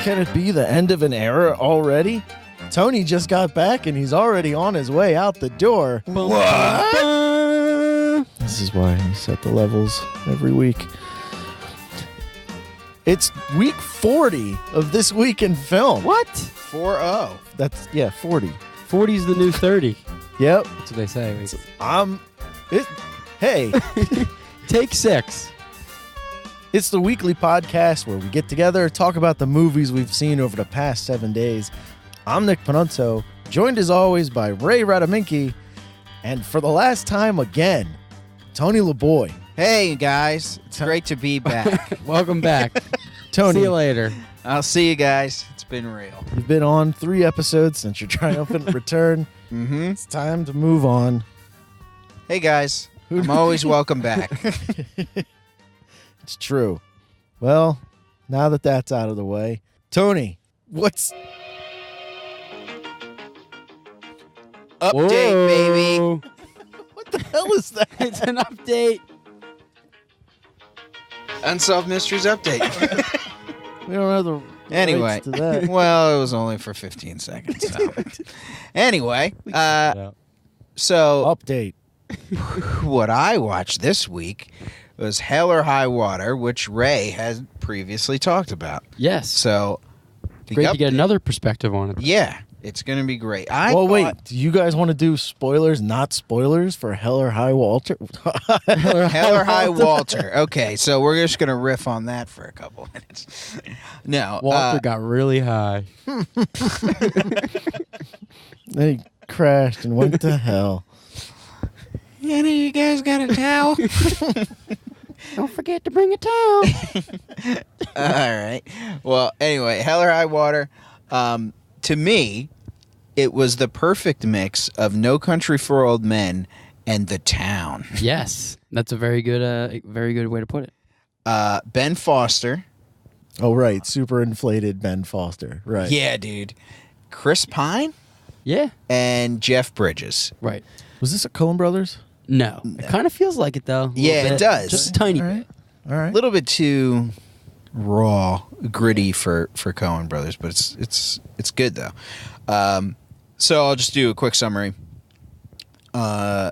Can it be the end of an era already? Tony just got back and he's already on his way out the door. What? This is why we set the levels every week. It's week 40 of This Week in Film. What? 4-0. That's, 40. 40 is the new 30. Yep. That's what they say. Hey, Take 6. it's the weekly podcast where we get together, talk about the movies we've seen over the past 7 days. I'm Nick Panunzo, joined as always by RaysRayndomRayquest, and for the last time again, Tony LeBoy. Hey, guys. It's great to be back. Welcome back. Tony, See you later. I'll see you guys. It's been real. you've been on 3 episodes since your triumphant return. Mm-hmm. It's time to move on. Hey, guys. I'm always welcome back. It's true. Well, now that that's out of the way, Tony, what's... Update, baby. Whoa. What the hell is that? It's an update. Unsolved Mysteries update. We don't have the Anyway. rights to that. Well, it was only for 15 seconds. So. Anyway, so Update. what I watched this week was Hell or High Water, which Ray had previously talked about. Yes. So, Great to get another perspective on it. Yeah, it's going to be great. Wait. Do you guys want to do spoilers, not spoilers, for Hell or High Water? Hell or High Walter. Okay, so we're just going to riff on that for a couple minutes. No. Walter got really high. Then he crashed and went to hell. Any of you guys got a towel? Don't forget to bring a towel. All right. Well, anyway, Hell or High Water. To me, it was the perfect mix of No Country for Old Men and The Town. Yes, that's a very good way to put it. Ben Foster. Oh, right. Super inflated Ben Foster. Right. Yeah, dude. Chris Pine Yeah, and Jeff Bridges. right. Was this a Coen Brothers? No, it kind of feels like it though. A Yeah, little it bit. does. Just a tiny All bit. right. All right. A little bit too raw, gritty for Coen Brothers, but it's good though. So I'll just do a quick summary. 2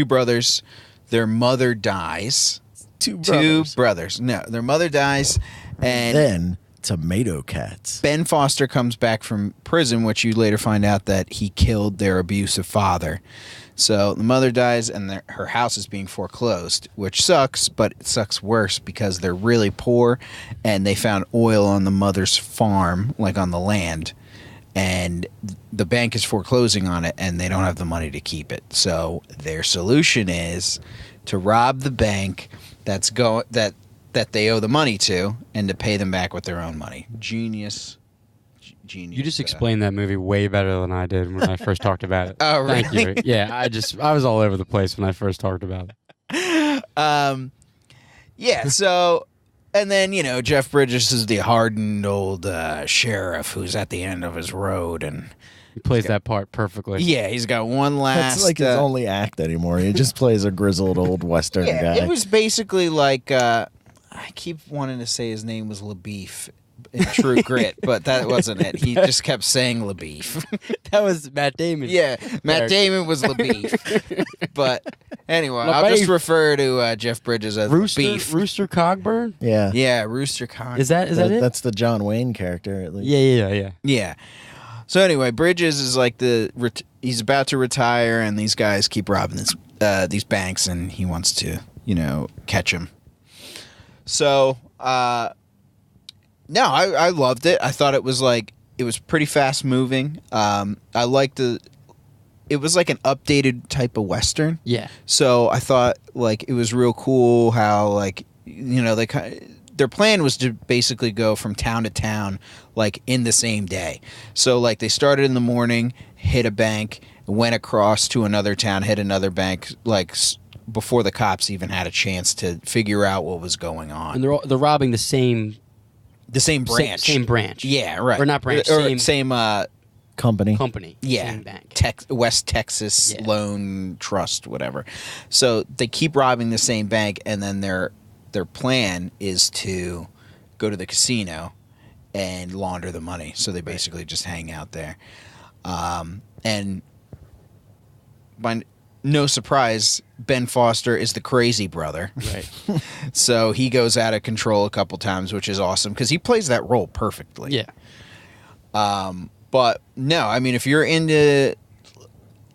brothers, their mother dies. Two Two brothers. brothers. No, their mother dies, and Then Tomato Cats. Ben Foster comes back from prison, which you later find out that he killed their abusive father. So the mother dies, and her house is being foreclosed, which sucks, but it sucks worse because they're really poor, and they found oil on the mother's farm, like on the land, and the bank is foreclosing on it, and they don't have the money to keep it. So their solution is to rob the bank that they owe the money to, and to pay them back with their own money. Genius. You just explained that movie way better than I did when I first talked about it. Oh, really? Thank you. Yeah, I was all over the place when I first talked about it. Yeah, so, and then, Jeff Bridges is the hardened old sheriff who's at the end of his road, and He plays that part perfectly. yeah, he's got one last... That's like his only act anymore. He just plays a grizzled old Western guy. It was basically like, I keep wanting to say his name was LaBeef in True Grit, but that wasn't it. He just kept saying LaBeef. That was Matt Damon. Yeah, Matt Damon was LaBeef. But anyway, I'll just refer to Jeff Bridges as Beef. Rooster Cogburn? Yeah. Yeah, Rooster Cogburn. Is that it? That's the John Wayne character, at least. Yeah. Yeah. So anyway, Bridges is like he's about to retire, and these guys keep robbing these banks, and he wants to, catch them. So, no, I loved it. I thought it was pretty fast moving. I liked it was like an updated type of Western. Yeah. So I thought it was real cool how their plan was to basically go from town to town in the same day. So they started in the morning, hit a bank, went across to another town, hit another bank before the cops even had a chance to figure out what was going on. And they're robbing the same branch. Same branch. Yeah, right. Or not branch. Or Same Company. Yeah. Same bank. West Texas Loan Trust, whatever. So they keep robbing the same bank, and then their plan is to go to the casino and launder the money. So they basically just hang out there. And by no surprise, Ben Foster is the crazy brother. Right. So he goes out of control a couple times, which is awesome because he plays that role perfectly. Yeah. But no, I mean, if you're into,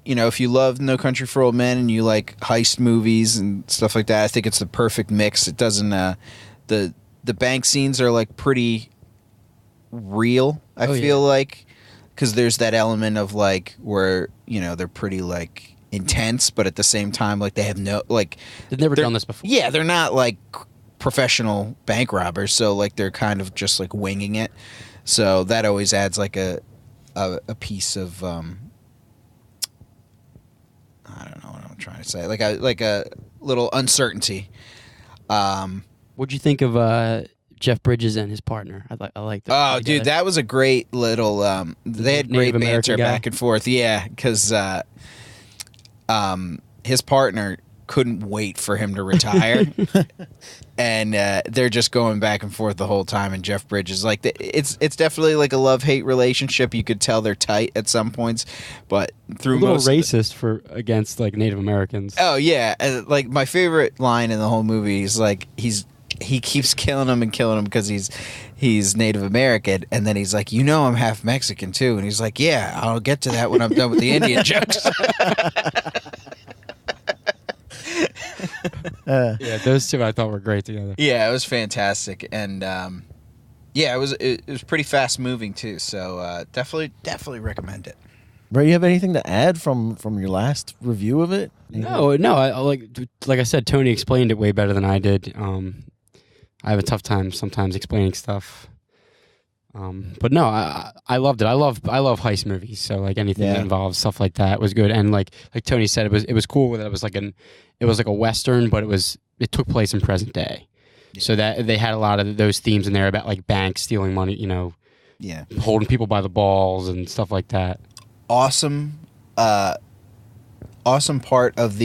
if you love No Country for Old Men and you like heist movies and stuff like that, I think it's the perfect mix. It doesn't, the bank scenes are like pretty real, I feel like, because there's that element of like where, they're pretty like intense, but at the same time, like they have no, like. They've never done this before. Yeah, they're not like professional bank robbers, so like they're kind of just like winging it. So that always adds like a piece of I don't know what I'm trying to say, like a little uncertainty. What'd you think of Jeff Bridges and his partner? I like that. Oh, dude, that was a great little. They had great Native banter American guy? back and forth. Yeah, because his partner couldn't wait for him to retire, and they're just going back and forth the whole time. And Jeff Bridges, like, it's definitely like a love-hate relationship. You could tell they're tight at some points, but through a little most racist against like Native Americans. Oh yeah, like my favorite line in the whole movie is like he keeps killing him because he's Native American, and then he's like, I'm half Mexican too, and he's like, yeah, I'll get to that when I'm done with the Indian jokes. Yeah, those two I thought were great together. Yeah, it was fantastic, and it was pretty fast moving too. So definitely recommend it. Ray, you have anything to add from your last review of it? No. I like I said, Tony explained it way better than I did. I have a tough time sometimes explaining stuff. But no, I loved it. I love heist movies. So like anything that involves stuff like that was good. And like Tony said, it was cool that it was like a Western, but it took place in present day. Yeah. So that they had a lot of those themes in there about like banks stealing money, holding people by the balls and stuff like that. Awesome part of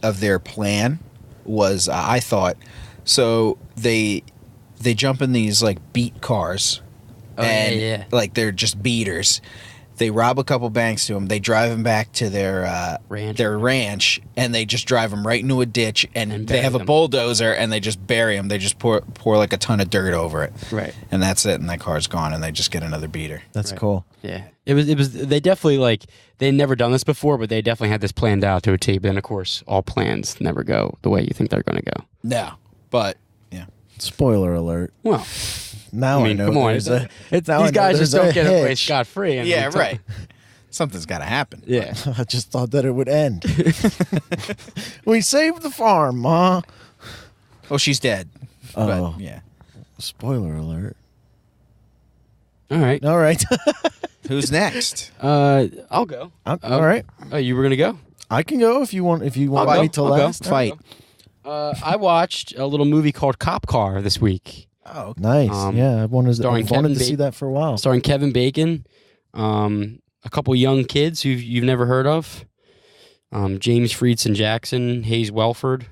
of their plan was I thought, so they jump in these like beat cars. Like they're just beaters. They rob a couple banks to them. They drive them back to their ranch, and they just drive them right into a ditch. And they have a bulldozer, and they just bury them. They just pour like a ton of dirt over it, right? And that's it. And that car's gone, and they just get another beater. That's cool. Yeah, it was. They definitely they'd never done this before, but they definitely had this planned out to a T. But then, of course, all plans never go the way you think they're going to go. No, but yeah. Spoiler alert. Well. Now I know. Come on, these guys just don't get away scot-free. Yeah, right. Something's got to happen. Yeah, I just thought that it would end. We saved the farm, Ma. Oh, she's dead. Oh, but, yeah. Spoiler alert. All right. Who's next? I'll go. All right. Oh, you were gonna go? I can go if you want. If you want me to last, fight. I watched a little movie called Cop Car this week. Oh, nice. Yeah, I wanted to see that for a while. Starring Kevin Bacon, a couple young kids who you've never heard of, James Friedson Jackson, Hayes Welford.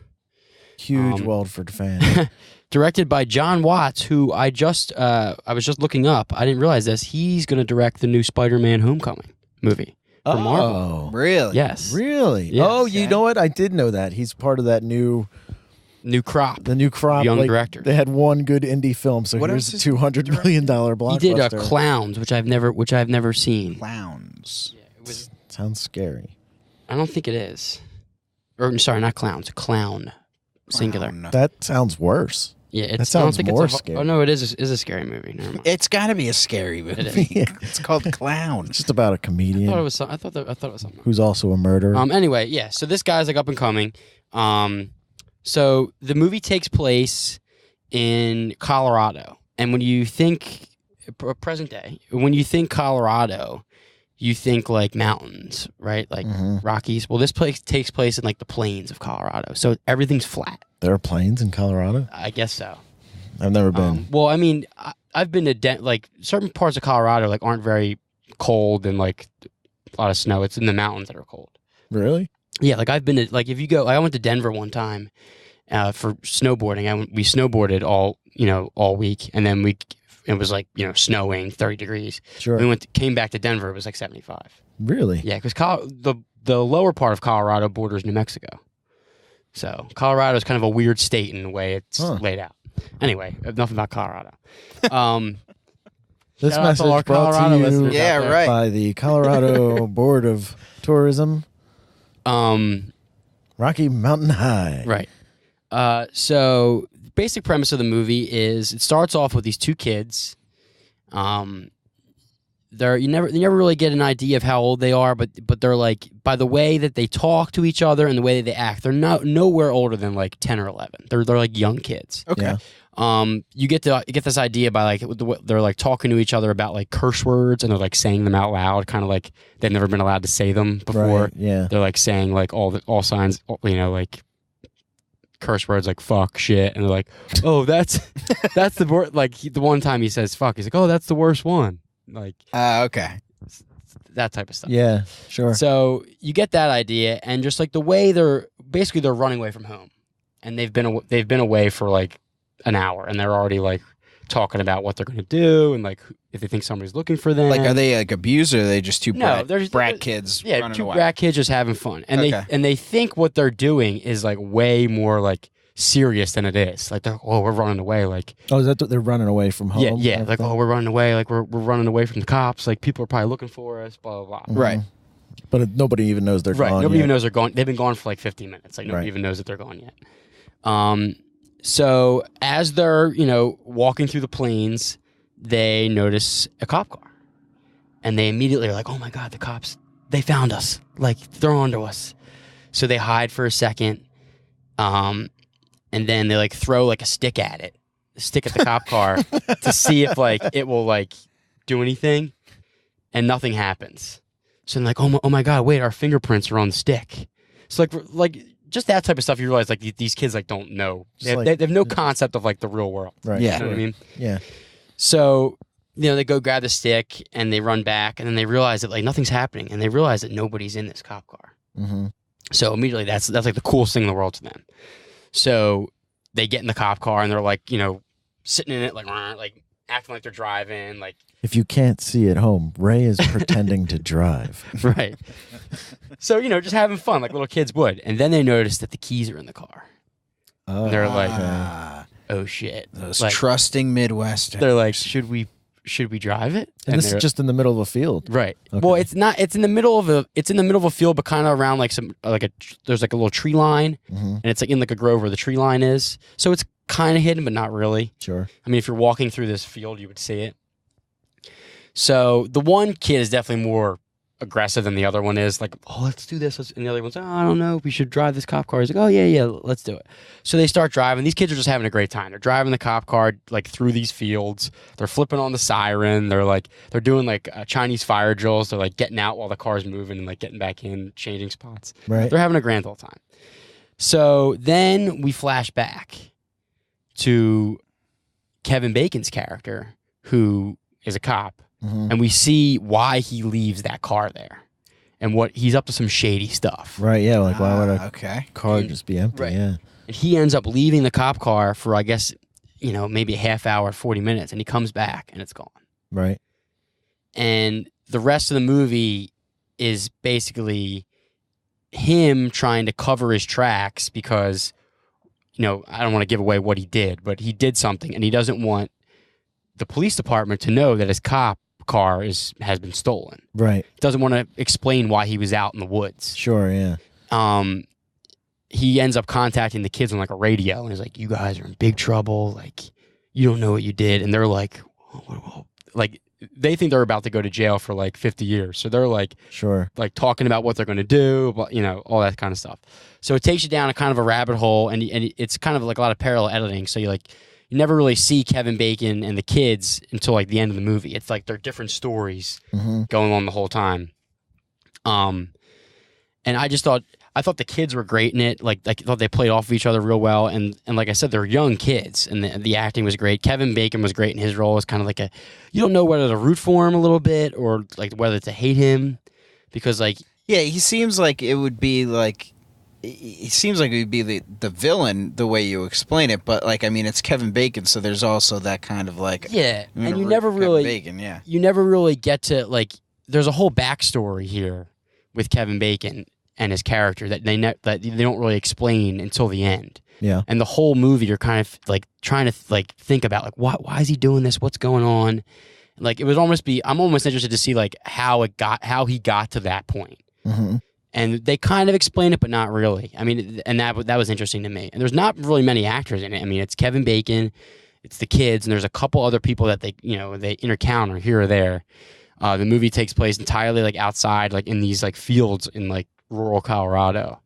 Huge Welford fan. Directed by John Watts, who I was just looking up. I didn't realize this. He's going to direct the new Spider-Man Homecoming movie for Marvel. Really? Yes. Really? Yes. Oh, you know what? I did know that. He's part of that new crop. The new crop. Young director. They had one good indie film, so here's a $200 million blockbuster. He did Clowns, which I've never seen. Clowns. Yeah, sounds scary. I don't think it is. Or sorry, not Clowns. Clown. Singular. That sounds worse. Yeah, that sounds more scary. Oh no, it is a scary movie. Never mind. It's got to be a scary movie. It's called Clown. It's just about a comedian. I thought it was something. Who's also a murderer. Anyway, yeah. So this guy's like up and coming. So the movie takes place in Colorado, and when you think present day, when you think Colorado, you think like mountains, right? Like Rockies. Well, this place takes place in like the plains of Colorado, so everything's flat. There are plains in Colorado? I guess so. I've never been. Well, I mean, I've been to like certain parts of Colorado like aren't very cold and like a lot of snow. It's in the mountains that are cold. Really? Yeah, like I've been to like if you go, I went to Denver one time for snowboarding. We snowboarded all week, and then it was like, snowing, 30 degrees. Sure. We came back to Denver, it was like 75. Really? Yeah, because the lower part of Colorado borders New Mexico. So Colorado is kind of a weird state in the way it's laid out. Anyway, enough about Colorado. This shout out to message our brought Colorado to you listeners out there. by the Colorado Board of Tourism, Rocky Mountain High. Right. So basic premise of the movie is it starts off with these two kids. You never really get an idea of how old they are, but they're like, by the way that they talk to each other and the way that they act, they're nowhere older than like 10 or 11. They're like young kids. Okay. Yeah. You get this idea by like they're like talking to each other about like curse words and they're like saying them out loud, kind of like they've never been allowed to say them before. Right, yeah. They're like saying like all signs, like curse words like fuck, shit, and they're like, oh, that's the word. Like the one time he says fuck, he's like, oh, that's the worst one. Like, okay. That type of stuff. Yeah, sure. So you get that idea, and just like the way they're running away from home, and they've been away for like an hour, and they're already like talking about what they're going to do, and like if they think somebody's looking for them. Like, are they like abused, or are they just two they're brat kids? Yeah, running two away? brat kids just having fun, and they think what they're doing is like way more like serious than it is. Like, we're running away. Like, oh, is that what they're running away from home? Yeah. Like, we're running away. Like, we're running away from the cops. Like, people are probably looking for us. Blah blah blah. Right. But nobody even knows they're gone. Nobody yet. even knows they're gone. They've been gone for like 15 minutes. Like, nobody Right. even knows that they're gone yet. So as they're walking through the plains, they notice a cop car, and they immediately are like, "Oh my God, the cops! They found us! Like, they're onto us!" So they hide for a second, and then they like throw like a stick at the cop car to see if like it will like do anything, and nothing happens. So they're like, "Oh my God, wait, our fingerprints are on the stick." So like just that type of stuff, you realize like these kids like don't know. They have no concept of like the real world. Right. Yeah. You know what I mean? Yeah. So, they go grab the stick and they run back, and then they realize that like nothing's happening, and they realize that nobody's in this cop car. Mm-hmm. So immediately that's like the coolest thing in the world to them. So they get in the cop car and they're like, sitting in it like acting like they're driving, like. If you can't see at home, Ray is pretending to drive. Right. So, just having fun like little kids would. And then they notice that the keys are in the car. Oh, They're like, oh shit. Those like, trusting Midwestern. they're like, should we drive it? and this is just in the middle of a field. right. Okay. Well, it's not. It's in the middle of a field, but kind of around like there's like a little tree line, Mm-hmm. and it's like in like a grove where the tree line is. So it's kind of hidden, but not really. Sure. I mean, if you're walking through this field, you would see it. So the one kid is definitely more aggressive than the other one is. Like, oh, let's do this. And the other one's like, oh, I don't know. We should drive this cop car. He's like, oh, yeah, let's do it. So they start driving. These kids are just having a great time. They're driving the cop car like through these fields. They're flipping on the siren. They're doing like Chinese fire drills. They're like getting out while the car's moving and like getting back in, changing spots. Right. They're having a grand old time. So then we flash back to Kevin Bacon's character, who is a cop. Mm-hmm. And we see why he leaves that car there, and what he's up to some shady stuff. Right. Yeah. Like, why would a Okay. car just be empty? Right. Yeah. And he ends up leaving the cop car for, I guess, maybe a half hour, 40 minutes, and he comes back and it's gone. Right. And the rest of the movie is basically him trying to cover his tracks because, I don't want to give away what he did, but he did something, and he doesn't want the police department to know that his cop car has been stolen. Right. Doesn't want to explain why he was out in the woods. Sure. Yeah. He ends up contacting the kids on like a radio, and he's like, "You guys are in big trouble. Like, you don't know what you did." And they're like, like they think they're about to go to jail for like 50 years. So they're like, Sure. like talking about what they're going to do, but all that kind of stuff. So it takes you down a kind of a rabbit hole, and it's kind of like a lot of parallel editing. So you never really see Kevin Bacon and the kids until like the end of the movie. It's like they're different stories Mm-hmm. going on the whole time. And I thought the kids were great in it. Like I thought they played off of each other real well. And like I said, they're young kids, and the acting was great. Kevin Bacon was great in his role. It's kind of like you don't know whether to root for him a little bit or like whether to hate him, because like, Yeah, he seems like it would be like it seems like it would be the villain the way you explain it, but like I mean it's Kevin Bacon, so there's also that kind of like Yeah, and you root never for Kevin really Bacon, yeah. you never really get to like. There's a whole backstory here with Kevin Bacon and his character that they don't really explain until the end. Yeah. And the whole movie, you're kind of like trying to like think about like why is he doing this? What's going on? Like it would almost be. I'm almost interested to see like how he got to that point. Mm-hmm. And they kind of explain it, but not really. I mean, and that was interesting to me. And there's not really many actors in it. I mean, it's Kevin Bacon, it's the kids, and there's a couple other people that they encounter here or there. The movie takes place entirely like outside, like in these like fields in like rural Colorado.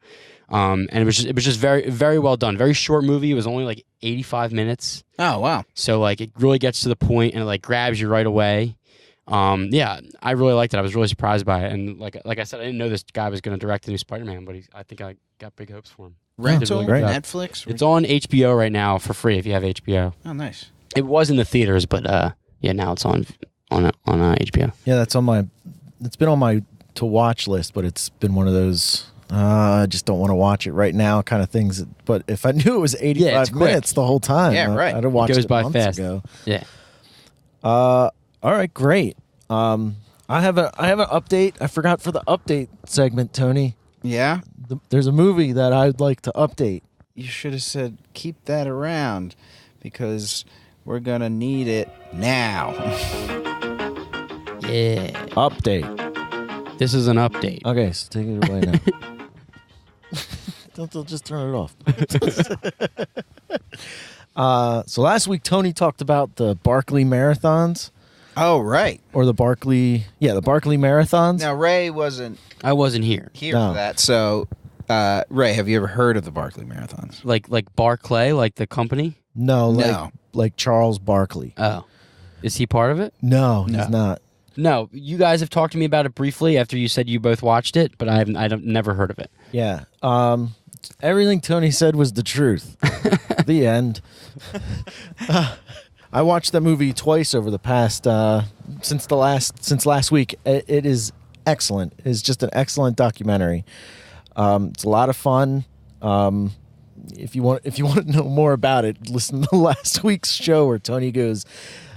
And it was just very, very well done. Very short movie. It was only like 85 minutes. Oh wow! So like it really gets to the point and it like grabs you right away. Yeah, I really liked it. I was really surprised by it, and like I said, I didn't know this guy was going to direct the new Spider-Man, but I think I got big hopes for him. Rental, really Netflix. It's on HBO right now for free if you have HBO. Oh, nice. It was in the theaters, but yeah, now it's on HBO. Yeah, it's been on my to watch list, but it's been one of those I just don't want to watch it right now kind of things. But if I knew it was 85 minutes the whole time, yeah, right. I'd have watched goes it by months fast. ago. Yeah. All right, great. I have an update. I forgot for the update segment, Tony. Yeah? There's a movie that I'd like to update. You should have said keep that around because we're going to need it now. Yeah. Update. This is an update. Okay, so take it away now. Don't just turn it off. So last week, Tony talked about the Barkley Marathons. Oh, right. Or the Barkley Marathons. Now, Ray wasn't I wasn't here. for that. So, Ray, have you ever heard of the Barkley Marathons? Like Barclay, like the company? No, like Charles Barkley. Oh. Is he part of it? No, he's not. No, you guys have talked to me about it briefly after you said you both watched it, but I've never heard of it. Yeah. Everything Tony said was the truth. The end. I watched that movie twice over the past since last week. It is excellent. It's just an excellent documentary. It's a lot of fun. If you want to know more about it, listen to last week's show where Tony goes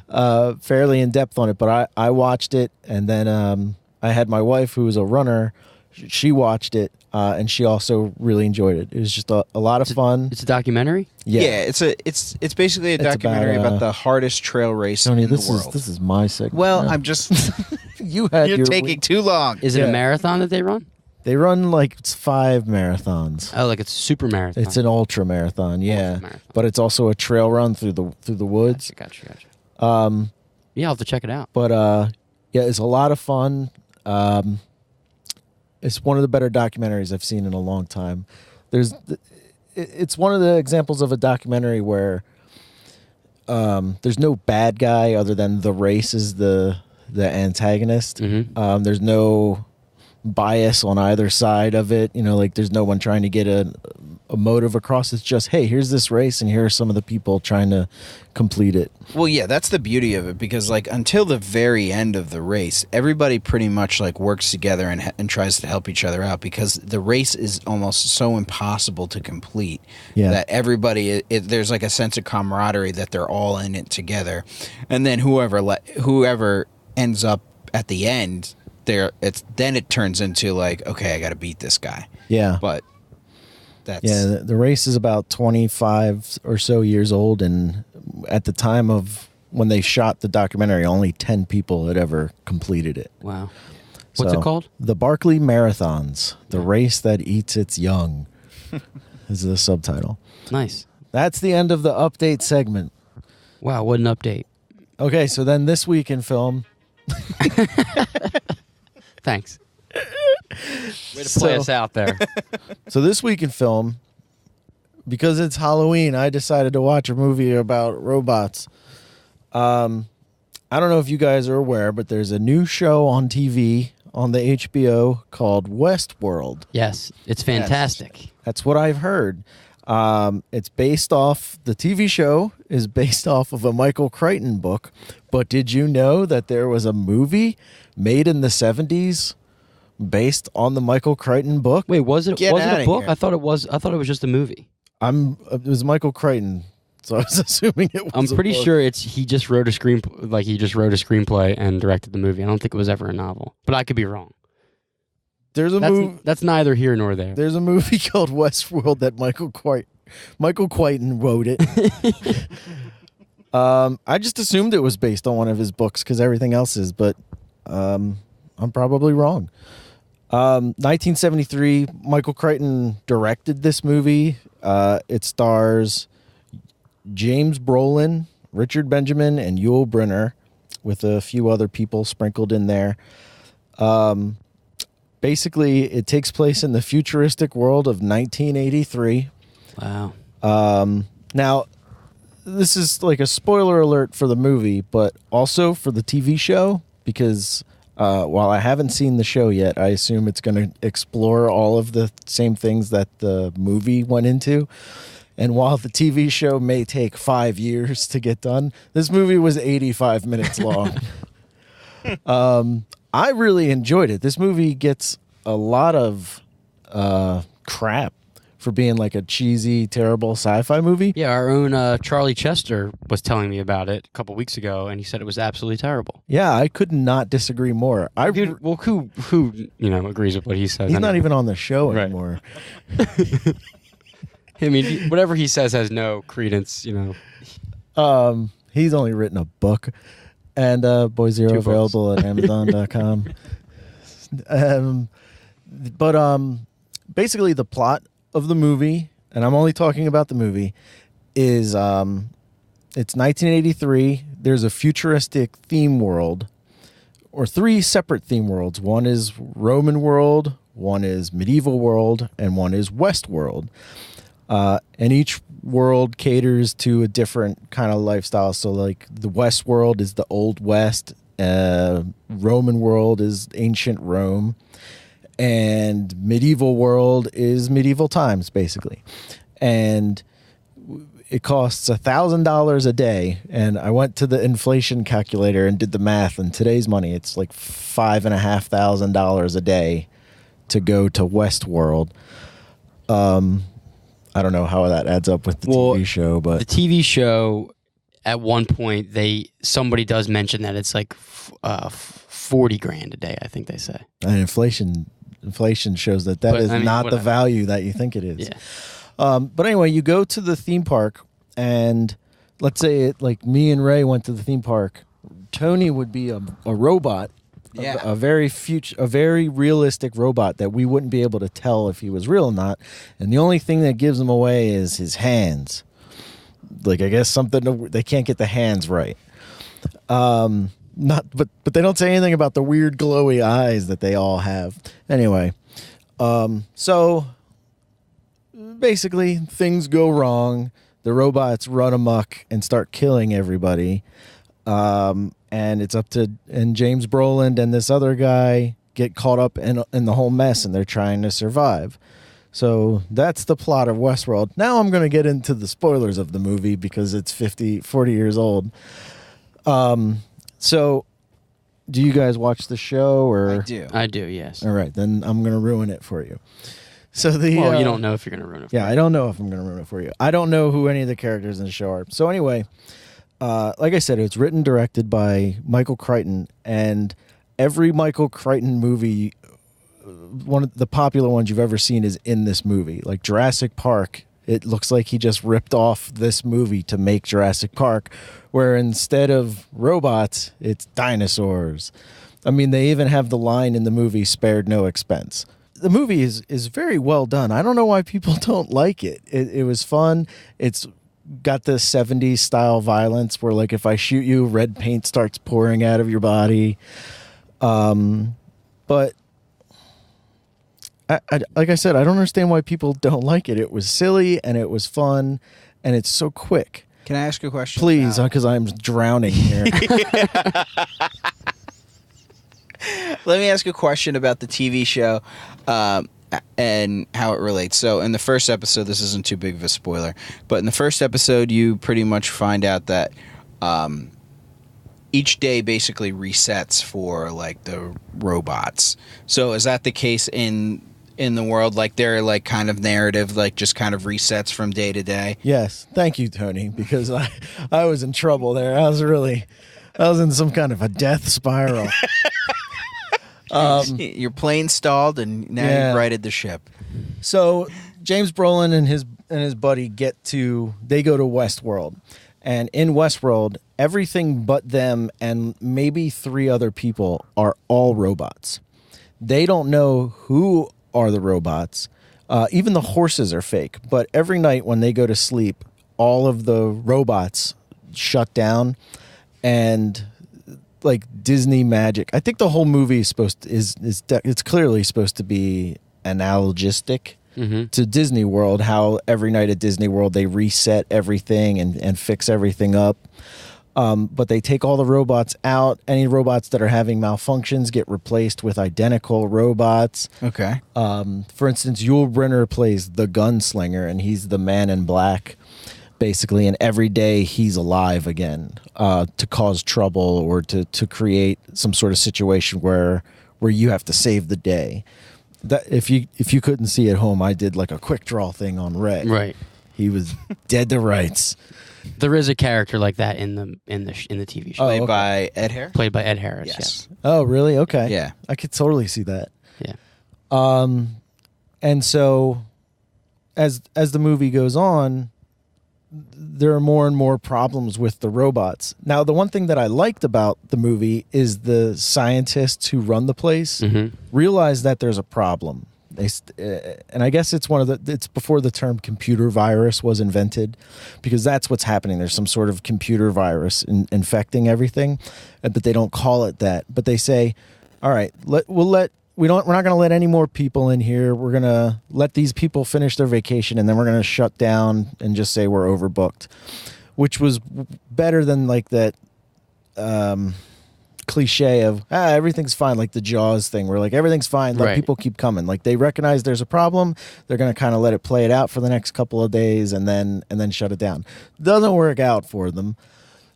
fairly in depth on it. But I watched it, and then I had my wife, who was a runner. She watched it, and she also really enjoyed it. It was just a lot of fun. It's a documentary? Yeah, it's basically a documentary about the hardest trail race Tony, in the world. This is my segment. Well, Yeah. I'm just You're taking too long. Is it a marathon that they run? They run like 5 marathons. Oh, like it's a super marathon. It's an ultra marathon, yeah. Ultra-marathon. But it's also a trail run through the woods. Gotcha. Yeah, I'll have to check it out. but yeah, it's a lot of fun. It's one of the better documentaries I've seen in a long time. It's one of the examples of a documentary where there's no bad guy other than the race is the antagonist. Mm-hmm. There's no bias on either side of it. Like there's no one trying to get a motive across. It's just, hey, here's this race and here are some of the people trying to complete it. Well, yeah, that's the beauty of it because like until the very end of the race, everybody pretty much like works together and tries to help each other out because the race is almost so impossible to complete that everybody there's like a sense of camaraderie that they're all in it together, and then whoever ends up at the end then it turns into like, okay, I got to beat this guy. Yeah, but that's the race is about 25 or so years old, and at the time of when they shot the documentary, only 10 people had ever completed it. Wow. What's it called? The Barkley Marathons, the race that eats its young, is the subtitle. Nice. That's the end of the update segment. Wow, what an update. Okay, so then this week in film. Thanks. Way to play us out there. So this week in film, because it's Halloween, I decided to watch a movie about robots. I don't know if you guys are aware, but there's a new show on TV on the HBO called Westworld. Yes, it's fantastic. That's what I've heard. It's based off, the TV show is based off of a Michael Crichton book, but did you know that there was a movie made in the 70s based on the Michael Crichton book. Wait, was it Get a outta book? here. I thought it was just a movie. It was Michael Crichton, so I was assuming it was. I'm a pretty book. sure he just wrote a screenplay and directed the movie. I don't think it was ever a novel, but I could be wrong. There's a movie. That's neither here nor there. There's a movie called Westworld that Michael Crichton wrote it. I just assumed it was based on one of his books because everything else is, but I'm probably wrong. 1973, Michael Crichton directed this movie. It stars James Brolin, Richard Benjamin, and Yul Brynner, with a few other people sprinkled in there. Basically, it takes place in the futuristic world of 1983. Wow. Now, this is like a spoiler alert for the movie, but also for the TV show, because while I haven't seen the show yet, I assume it's going to explore all of the same things that the movie went into. And while the TV show may take 5 years to get done, this movie was 85 minutes long. I really enjoyed it. This movie gets a lot of crap for being like a cheesy, terrible sci-fi movie. Yeah, our own Charlie Chester was telling me about it a couple weeks ago, and he said it was absolutely terrible. Yeah, I could not disagree more. Dude, well, who agrees with what he says? He's not anyway? even on the show Right. anymore. I mean, whatever he says has no credence. He's only written a book, and Boy Zero 2 books. available at Amazon.com. But basically the plot of the movie, and I'm only talking about the movie, is it's 1983. There's a futuristic theme world, or 3 separate theme worlds. One is Roman world, one is medieval world, and one is Westworld. And each world caters to a different kind of lifestyle. So like the West world is the Old West, Roman world is ancient Rome, and medieval world is medieval times, basically. And it costs $1,000 a day. And I went to the inflation calculator and did the math. And today's money, it's like $5,500 a day to go to Westworld. I don't know how that adds up with the TV show, but the TV show, at one point, somebody does mention that it's like $40,000 a day. I think they say. And inflation shows that But, is I mean, not the whatever. value that you think it is. Yeah. But anyway, you go to the theme park, and let's say like me and Ray went to the theme park. Tony would be a robot. Yeah. A very realistic robot that we wouldn't be able to tell if he was real or not. And the only thing that gives him away is his hands. Like, I guess they can't get the hands right. But they don't say anything about the weird glowy eyes that they all have. Anyway, so basically things go wrong. The robots run amok and start killing everybody. And it's up to James Brolin and this other guy get caught up in the whole mess, and they're trying to survive. So that's the plot of Westworld. Now I'm going to get into the spoilers of the movie because it's 40 years old. So do you guys watch the show? Or I do. I do, yes. All right, then I'm going to ruin it for you. So you don't know if you're going to ruin it. Yeah, I don't know if I'm going to ruin it for you. I don't know who any of the characters in the show are. So anyway, like I said, it's written, directed by Michael Crichton, and every Michael Crichton movie, one of the popular ones you've ever seen is in this movie. Like Jurassic Park, it looks like he just ripped off this movie to make Jurassic Park, where instead of robots, it's dinosaurs. I mean, they even have the line in the movie, spared no expense. The movie is very well done. I don't know why people don't like it. It was fun. It's got the 70s style violence where, like, if I shoot you, red paint starts pouring out of your body. But I like I said, I don't understand why people don't like it. It was silly and it was fun and it's so quick. Can I ask you a question? Please, because I'm drowning here. Let me ask a question about the TV show and how it relates. So in the first episode, this isn't too big of a spoiler, but in the first episode, you pretty much find out that each day basically resets for like the robots. So is that the case in the world? Like they're like kind of narrative, like just kind of resets from day to day? Yes. Thank you, Tony, because I was in trouble there. I was in some kind of a death spiral. Your plane stalled and now you've righted the ship. So James Brolin and his buddy go to Westworld. And in Westworld, everything but them and maybe 3 other people are all robots. They don't know who are the robots. Even the horses are fake. But every night when they go to sleep, all of the robots shut down, and like Disney magic. I think the whole movie is it's clearly supposed to be analogistic to Disney World, how every night at Disney World they reset everything and fix everything up. But they take all the robots out. Any robots that are having malfunctions get replaced with identical robots. Okay. For instance, Yul Brynner plays the gunslinger, and he's the man in black, basically. And every day he's alive again to cause trouble or to create some sort of situation where you have to save the day. That if you couldn't see at home, I did like a quick draw thing on Ray. Right. He was dead to rights. There is a character like that in the TV show. Played by Ed Harris? Played by Ed Harris. Yes. Oh, really? Okay. Yeah. I could totally see that. Yeah. And so as the movie goes on, there are more and more problems with the robots. Now, the one thing that I liked about the movie is the scientists who run the place realize that there's a problem. And I guess it's it's before the term computer virus was invented, because that's what's happening. There's some sort of computer virus infecting everything, but they don't call it that. But they say, all right, we're not going to let any more people in here. We're going to let these people finish their vacation, and then we're going to shut down and just say we're overbooked, which was better than like that cliche of everything's fine, like the Jaws thing, where like everything's fine, let people keep coming. Like they recognize there's a problem, they're going to kind of let it play it out for the next couple of days and then shut it down. Doesn't work out for them,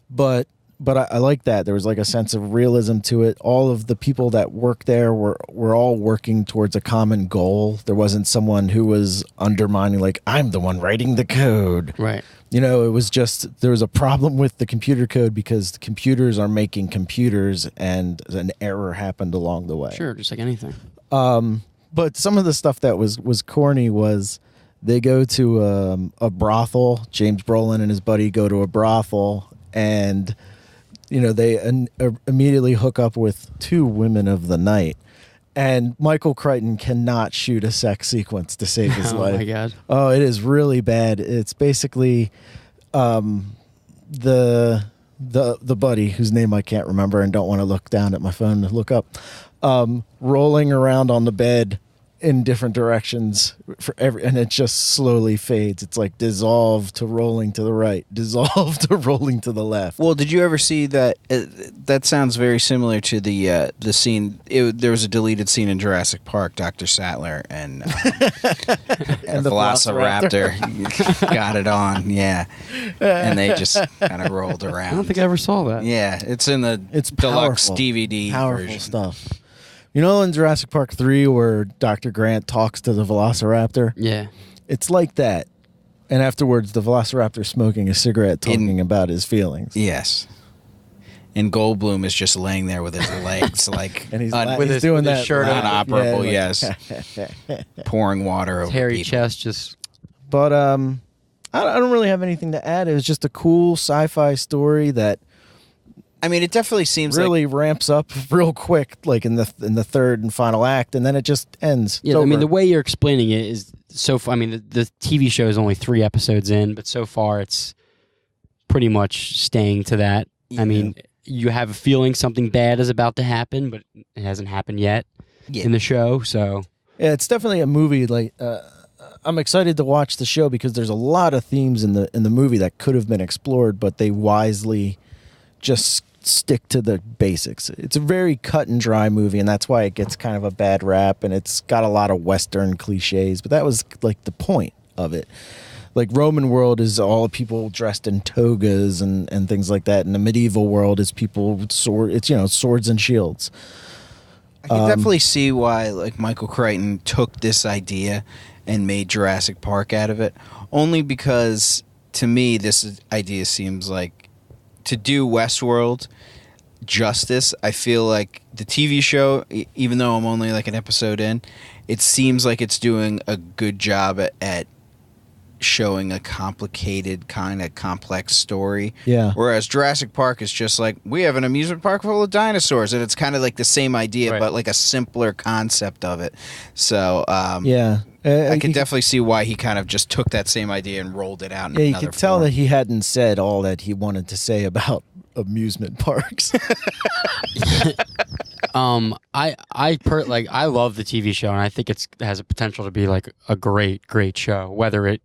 but I like that there was like a sense of realism to it. All of the people that work there were all working towards a common goal. There wasn't someone who was undermining, like, I'm the one writing the code. Right. You know, it was just, there was a problem with the computer code because the computers are making computers and an error happened along the way. Sure, just like anything. But some of the stuff that was corny was they go to a brothel. James Brolin and his buddy go to a brothel, and, you know, they immediately hook up with 2 women of the night. And Michael Crichton cannot shoot a sex sequence to save his life. Oh, my God. Oh, it is really bad. It's basically the buddy, whose name I can't remember and don't want to look down at my phone to look up, rolling around on the bed in different directions and it just slowly fades. It's like dissolve to rolling to the right, dissolve to rolling to the left. Well, did you ever see that? That sounds very similar to the scene. There was a deleted scene in Jurassic Park. Dr. Sattler and the Velociraptor got it on. Yeah, and they just kind of rolled around. I don't think I ever saw that. Yeah, it's in the deluxe DVD powerful version. Stuff. You know, in Jurassic Park 3 where Dr. Grant talks to the Velociraptor? Yeah. It's like that. And afterwards, the Velociraptor smoking a cigarette talking about his feelings. Yes. And Goldblum is just laying there with his legs, like, and he's with doing that his shirt unoperable, yeah, yes. Pouring water over hairy people. chest just... But I don't really have anything to add. It was just a cool sci-fi story that... I mean, it definitely seems really ramps up real quick, like in the third and final act, and then it just ends. Yeah, I mean, the way you're explaining it is so far. I mean, the TV show is only 3 episodes in, but so far it's pretty much staying to that. Yeah. I mean, you have a feeling something bad is about to happen, but it hasn't happened yet in the show. So yeah, it's definitely a movie. Like I'm excited to watch the show because there's a lot of themes in the movie that could have been explored, but they wisely just stick to the basics. It's a very cut and dry movie, and that's why it gets kind of a bad rap, and it's got a lot of Western cliches, but that was like the point of it. like Roman world is all people dressed in togas and things like that. And the medieval world is people with swords and shields. I can definitely see why like Michael Crichton took this idea and made Jurassic Park out of it. Only because to me this idea seems like to do Westworld justice. I feel like the TV show, even though I'm only like an episode in, it seems like it's doing a good job at showing a complicated, kind of complex story. Yeah. Whereas Jurassic Park is just like, we have an amusement park full of dinosaurs, and it's kind of like the same idea, Right. but like a simpler concept of it. So Yeah. I could definitely see why he kind of just took that same idea and rolled it out in you another could tell form. that he hadn't said all that he wanted to say about amusement parks. I love the TV show, and I think it has a potential to be like a great show. Whether it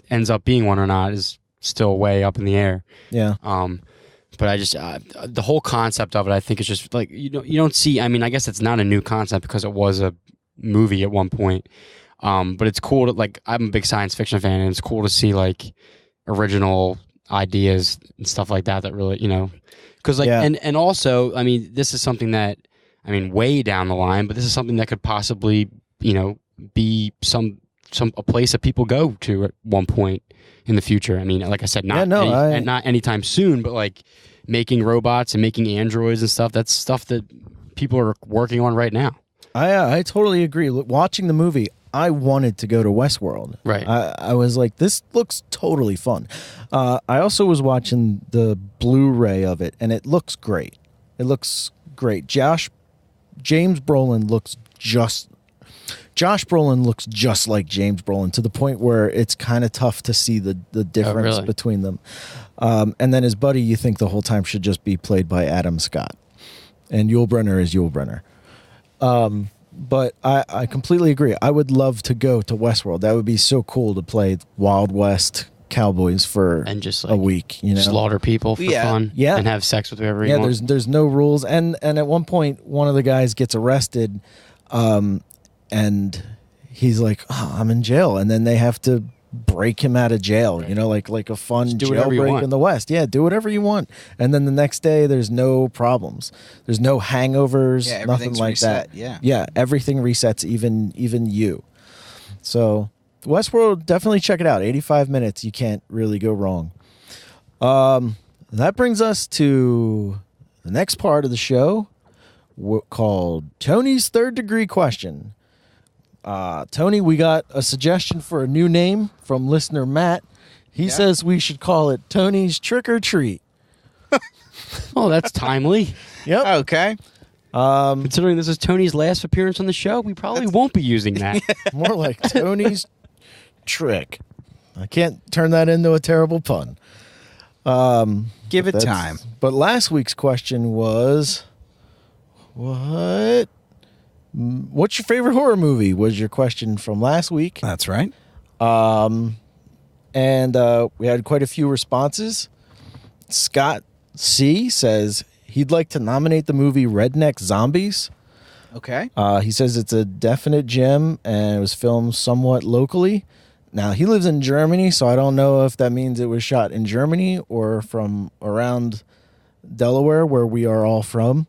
ends up being one or not is still way up in the air. Yeah. But I just the whole concept of it, I think it's just like you don't see. I mean, I guess it's not a new concept because it was a movie at one point. But it's cool to like. I'm a big science fiction fan, and it's cool to see like original ideas and stuff like that. That really, because like and also, I mean, this is something that way down the line, but this is something that could possibly be a place that people go to at one point in the future. I mean, like I said, not anytime soon, but like making robots and making androids and stuff. That's stuff that people are working on right now. I totally agree. Watching the movie, I wanted to go to Westworld. Right. I was like, this looks totally fun. I also was watching the Blu-ray of it, and it looks great. It looks great. Josh Brolin looks just like James Brolin, to the point where it's kind of tough to see the difference between them. And then his buddy, you think the whole time, should just be played by Adam Scott. And Yul Brynner is Yul Brynner. But I completely agree. I would love to go to Westworld. That would be so cool to play Wild West cowboys for and just like a week. Slaughter people for fun. Yeah. And have sex with whoever you want. There's no rules. And at one point, one of the guys gets arrested, and he's like, "Oh, I'm in jail," and then they have to break him out of jail. Right. Like a fun jailbreak in the West. Yeah, do whatever you want. And then the next day, there's no problems. There's no hangovers. Nothing like reset. that. Yeah, everything resets. Even you. So Westworld, definitely check it out. 85 minutes. You can't really go wrong. That brings us to the next part of the show, called Tony's Third Degree Question. Tony, we got a suggestion for a new name from listener Matt. He says we should call it Tony's Trick or Treat. Oh, that's timely. Yep. Okay. Considering this is Tony's last appearance on the show, we probably won't be using that. More like Tony's Trick. I can't turn that into a terrible pun. Give it time. But last week's question was, what's your favorite horror movie? Was your question from last week. That's right. And we had quite a few responses. Scott C. says he'd like to nominate the movie Redneck Zombies. Okay. He says it's a definite gem and it was filmed somewhat locally. Now, he lives in Germany, so I don't know if that means it was shot in Germany or from around Delaware, where we are all from.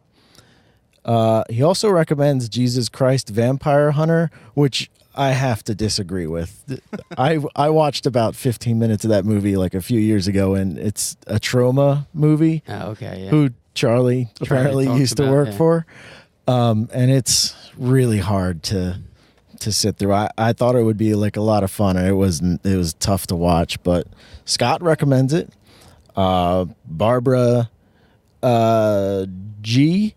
He also recommends Jesus Christ Vampire Hunter, which I have to disagree with. I watched about 15 minutes of that movie like a few years ago, and it's a trauma movie. Oh, okay, yeah. Who Charlie apparently used to work for. And it's really hard to sit through. I thought it would be like a lot of fun, and it wasn't. It was tough to watch, but Scott recommends it. Barbara G.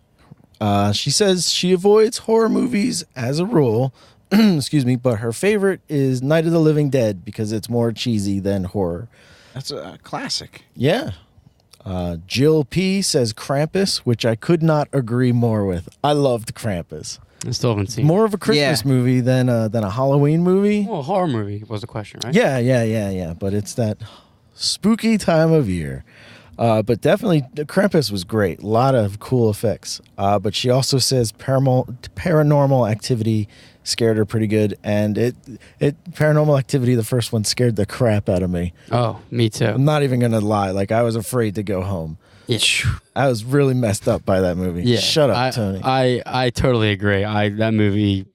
She says she avoids horror movies as a rule. Excuse me, but her favorite is Night of the Living Dead because it's more cheesy than horror. That's a classic. Yeah. Jill P. says Krampus, which I could not agree more with. I loved Krampus. I still haven't seen More of a Christmas movie than a Halloween movie. Well, a horror movie was the question, right? Yeah. But it's that spooky time of year. But definitely, Krampus was great. A lot of cool effects. But she also says Paranormal Activity scared her pretty good, and it Paranormal Activity, the first one, scared the crap out of me. Oh, me too. I'm not even gonna lie, like I was afraid to go home. Yeah. I was really messed up by that movie. Yeah. Shut up, Tony. I totally agree. That movie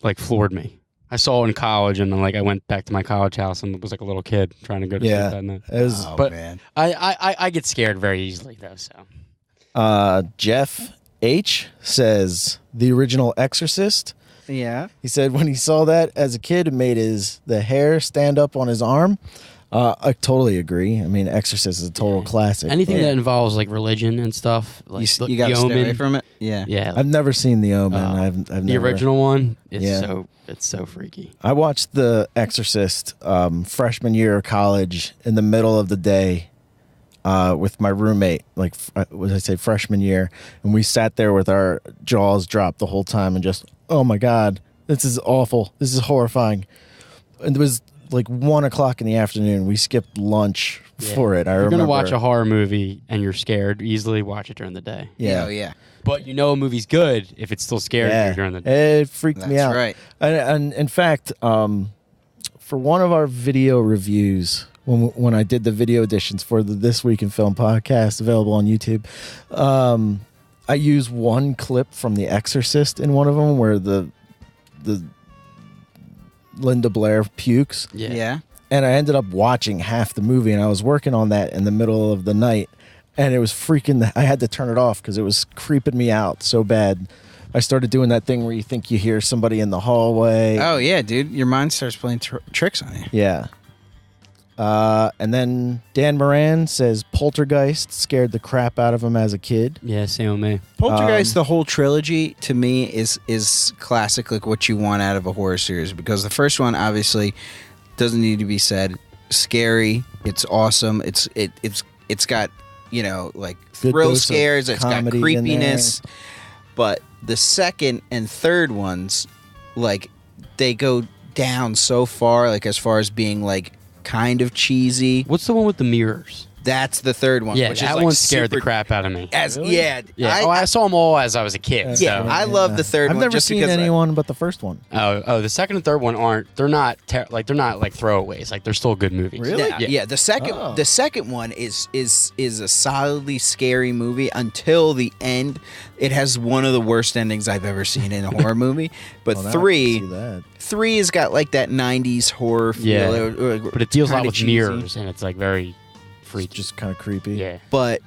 like floored me. I saw it in college, and then like I went back to my college house and was like a little kid trying to go to sleep that night. It was, but man. I get scared very easily though. So Jeff H says the original Exorcist. Yeah. He said when he saw that as a kid, it made the hair stand up on his arm. I totally agree. I mean, Exorcist is a total classic. Anything that involves like religion and stuff, like You got to The stay Omen. away from it. Yeah. Yeah, I've never seen The Omen. I've the never, original one. It's Yeah. it's so freaky. I watched The Exorcist freshman year of college in the middle of the day with my roommate. Like, what did I say, freshman year? And we sat there with our jaws dropped the whole time and just, oh my God, this is awful. This is horrifying. And it was like 1 o'clock in the afternoon. We skipped lunch for it. You're gonna watch a horror movie and you're scared. Easily watch it during the day. Yeah. Oh, yeah. But you know a movie's good if it's still scaring you during the day. It freaked me That's out. right. And in fact, for one of our video reviews, when I did the video editions for the This Week in Film podcast available on YouTube, I used one clip from The Exorcist in one of them where the Linda Blair pukes. Yeah. And I ended up watching half the movie, and I was working on that in the middle of the night, and it was freaking. I had to turn it off because it was creeping me out so bad. I started doing that thing where you think you hear somebody in the hallway. Oh, yeah, dude. Your mind starts playing tricks on you. Yeah. And then Dan Moran says Poltergeist scared the crap out of him as a kid. Yeah, same with me. Poltergeist, the whole trilogy, to me, is classic, like what you want out of a horror series. Because the first one, obviously, doesn't need to be said. Scary. It's awesome. It's got, like Good thrill dose of scares. It's got comedy in creepiness. But the second and third ones, like, they go down so far, like, as far as being, like, kind of cheesy. What's the one with the mirrors? That's the third one. Yeah, which that is like one scared the super- crap out of me. Really? Yeah. I saw them all as I was a kid. Yeah, so. I love the third I've one. never just seen because anyone but the first one. Oh, the second and third one they're not like throwaways. Like they're still good movies. Really? Yeah. The second one is a solidly scary movie until the end. It has one of the worst endings I've ever seen in a horror movie. But Well, now I can see that. three has got like that 90s horror feel. Yeah. But it deals a lot kinda with cheesy. mirrors, and it's like very It's freaky. just kind of creepy. Yeah. But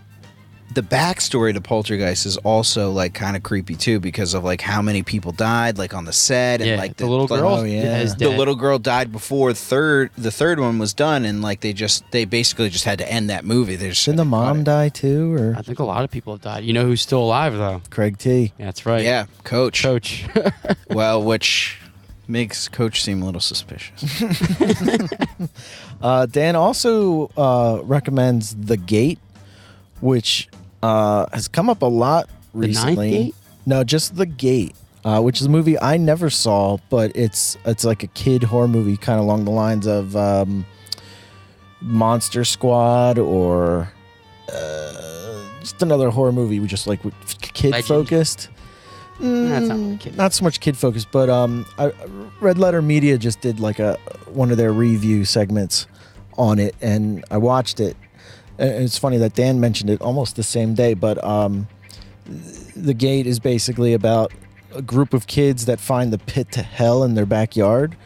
the backstory to Poltergeist is also like kind of creepy too, because of like how many people died like on the set, and Yeah, like the little like, girl Oh, yeah. is the dead. little girl died before the third one was done, and like they basically just had to end that movie. They just Didn't the mom die too, or I think a lot of people have died. You know who's still alive though? Craig T? That's right. Yeah, Coach. Coach. Well, which makes Coach seem a little suspicious. Dan also recommends The Gate, which has come up a lot The Ninth recently. Gate? No, just The Gate, which is a movie I never saw, but it's like a kid horror movie, kind of along the lines of Monster Squad or just another horror movie, just like kid focused. That's not really kid. Not so much kid focused, but Red Letter Media just did like one of their review segments on it, and I watched it. And it's funny that Dan mentioned it almost the same day, but The Gate is basically about a group of kids that find the pit to hell in their backyard,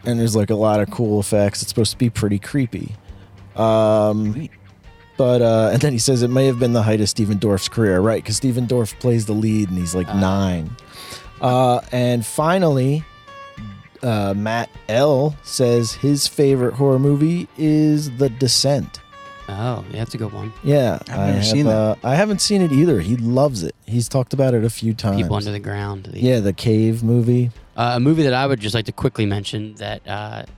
and there's like a lot of cool effects. It's supposed to be pretty creepy. But and then he says it may have been the height of Stephen Dorff's career, right? Because Stephen Dorff plays the lead, and he's like 9. And finally, Matt L says his favorite horror movie is The Descent. Oh, yeah, that's a good one. Yeah, I've never seen that. I haven't seen it either. He loves it. He's talked about it a few times. People Under the Ground. Yeah, the cave movie. A movie that I would just like to quickly mention that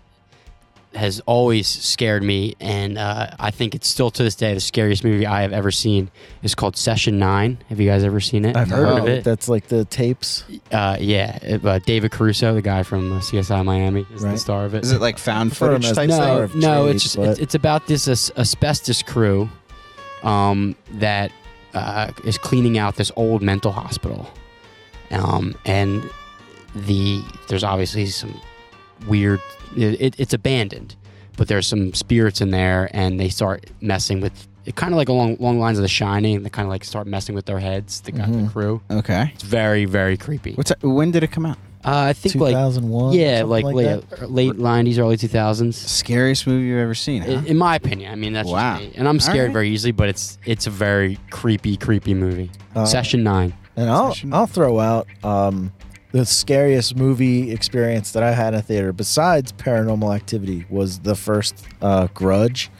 has always scared me, and I think it's still to this day the scariest movie I have ever seen, is called Session 9. Have you guys ever seen it? I've heard of it. That's like the tapes. David Caruso, the guy from CSI Miami, is the Right. star of it. Is it like found I've heard him footage as type the stuff? star No, of no, Trade, it's just but- it's about this asbestos crew that is cleaning out this old mental hospital, and there's obviously some weird. It's abandoned, but there's some spirits in there, and they start messing with. It kind of like along lines of The Shining. They kind of like start messing with their heads. The crew. Okay. It's very, very creepy. When did it come out? I think 2001. Yeah, like late 90s, early 2000s. Scariest movie you've ever seen, huh? In my opinion. I mean, that's just me. And I'm scared very easily, but it's a very creepy movie. Session 9. And I'll throw out the scariest movie experience that I had in a theater besides Paranormal Activity was the first Grudge.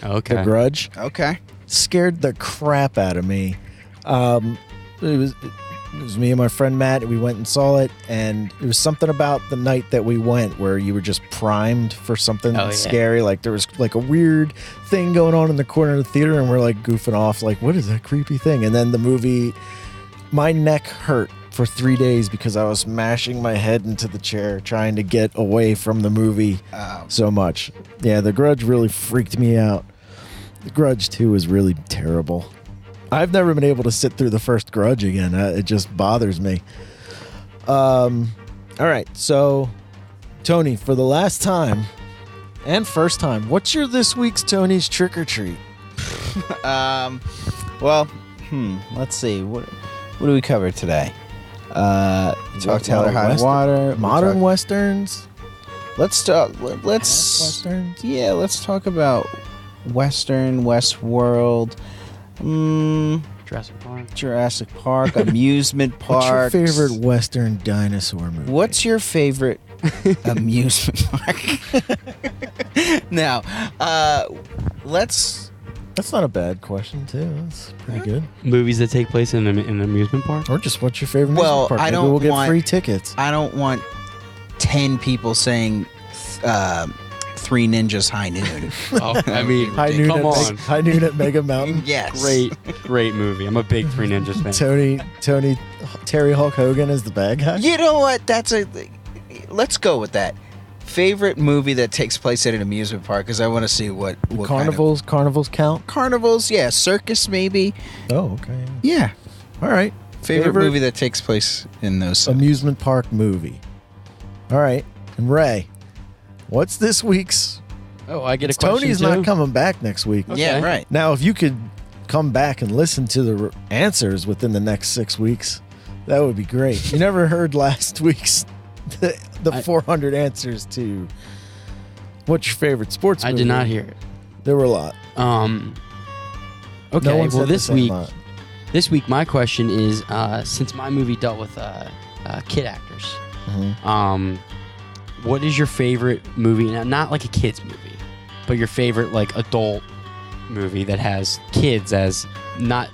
Okay. The Grudge. Okay. Scared the crap out of me. It was me and my friend Matt. We went and saw it, and it was something about the night that we went where you were just primed for something scary. Like there was like a weird thing going on in the corner of the theater, and we're like goofing off, like, what is that creepy thing? And then the movie, my neck hurt for 3 days because I was smashing my head into the chair trying to get away from the movie so much. Yeah, The Grudge really freaked me out. The Grudge 2 was really terrible. I've never been able to sit through the first Grudge again. It just bothers me. All right, so Tony, for the last time and first time, what's your this week's Tony's trick or treat? Let's see. What do we cover today? Talk Taylor High Water, modern westerns. Let's talk. Westerns. Yeah, let's talk about Western, Westworld, Jurassic Park, amusement parks. What's your favorite Western dinosaur movie? What's your favorite amusement park? Now, let's. That's not a bad question, too. That's pretty good. Movies that take place in an amusement park? Or just what's your favorite amusement park? I Maybe don't we'll get want free tickets. I don't want 10 people saying Three Ninjas High Noon. Oh, I mean, come on. High Noon at Mega Mountain. Yes. Great movie. I'm a big Three Ninjas fan. Terry Hulk Hogan is the bad guy? You know what? Let's go with that. Favorite movie that takes place at an amusement park, because I want to see what Carnivals count? Carnivals, yeah. Circus, maybe. Oh, okay. Yeah. All right. Favorite movie that takes place in those amusement park movie. All right. And Ray, what's this week's? Oh, I get a question Tony's too? not coming back next week. Okay. Yeah, right. Now, if you could come back and listen to the answers within the next 6 weeks, that would be great. You never heard last week's the 400 answers to what's your favorite sports movie? I did not hear it. There were a lot. Okay, well this week my question is since my movie dealt with kid actors, what is your favorite movie? Now, not like a kids movie, but your favorite like adult movie that has kids as not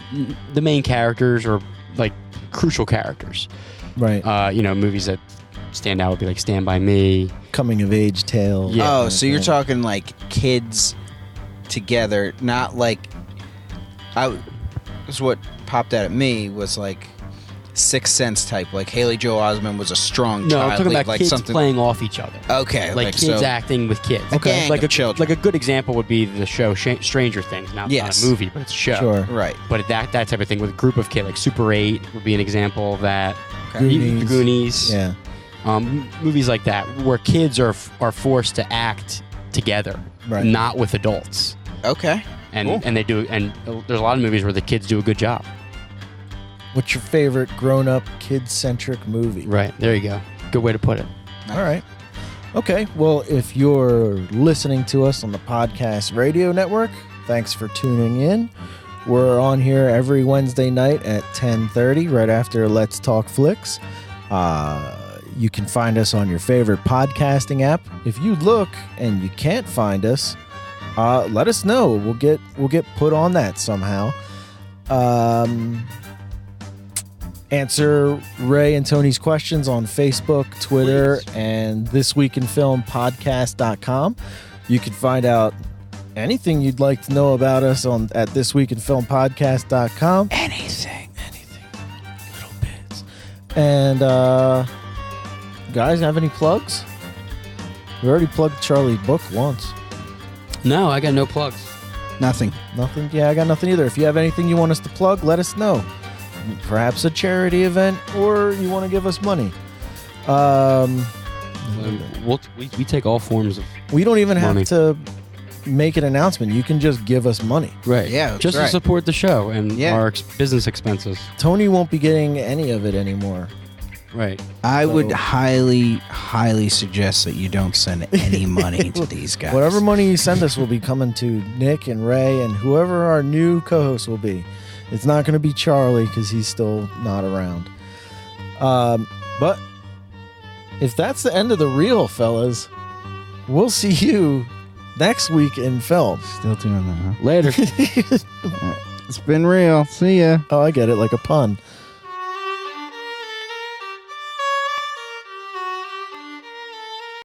the main characters or like crucial characters. Right. Movies that stand out would be like Stand By Me, coming of age tale. Yeah. Oh, so you're talking like kids together, not like what popped out at me was like Sixth Sense type, like Haley Joel Osment was a strong child. No, I'm talking about like kids something playing off each other. Okay, like kids acting with kids. Okay, like children. Like a good example would be the show Stranger Things. Now it's not a movie, but it's a show. Sure. Right. But that type of thing with a group of kids, like Super 8 would be an example of that. Okay. Goonies. Yeah. Movies like that where kids are forced to act together, not with adults. Okay. And they do, and there's a lot of movies where the kids do a good job. What's your favorite grown-up, kid-centric movie? Right, there you go. Good way to put it. All right. Okay, well, if you're listening to us on the Podcast Radio Network, thanks for tuning in. We're on here every Wednesday night at 10:30, right after Let's Talk Flicks. You can find us on your favorite podcasting app. If you look and you can't find us, let us know. We'll get put on that somehow. Answer Ray and Tony's questions on Facebook, Twitter, and thisweekinfilmpodcast.com. You can find out anything you'd like to know about us at thisweekinfilmpodcast.com. Anything. Little bits. And guys, have any plugs? We already plugged Charlie's book once. No, I got no plugs. Nothing. Nothing? Yeah, I got nothing either. If you have anything you want us to plug, let us know. Perhaps a charity event, or you want to give us money. We take all forms of We don't even money. have to make an announcement. You can just give us money. Right. Yeah, that's just right. to support the show and Yeah. our business expenses. Tony won't be getting any of it anymore. Right. I would So- highly suggest that you don't send any money to these guys. Whatever money you send us will be coming to Nick and Ray and whoever our new co-host will be. It's not going to be Charlie because he's still not around. But if that's the end of the reel, fellas, we'll see you next week in film. Still doing that, huh? Later. It's been real. See ya. Oh, I get it, like a pun.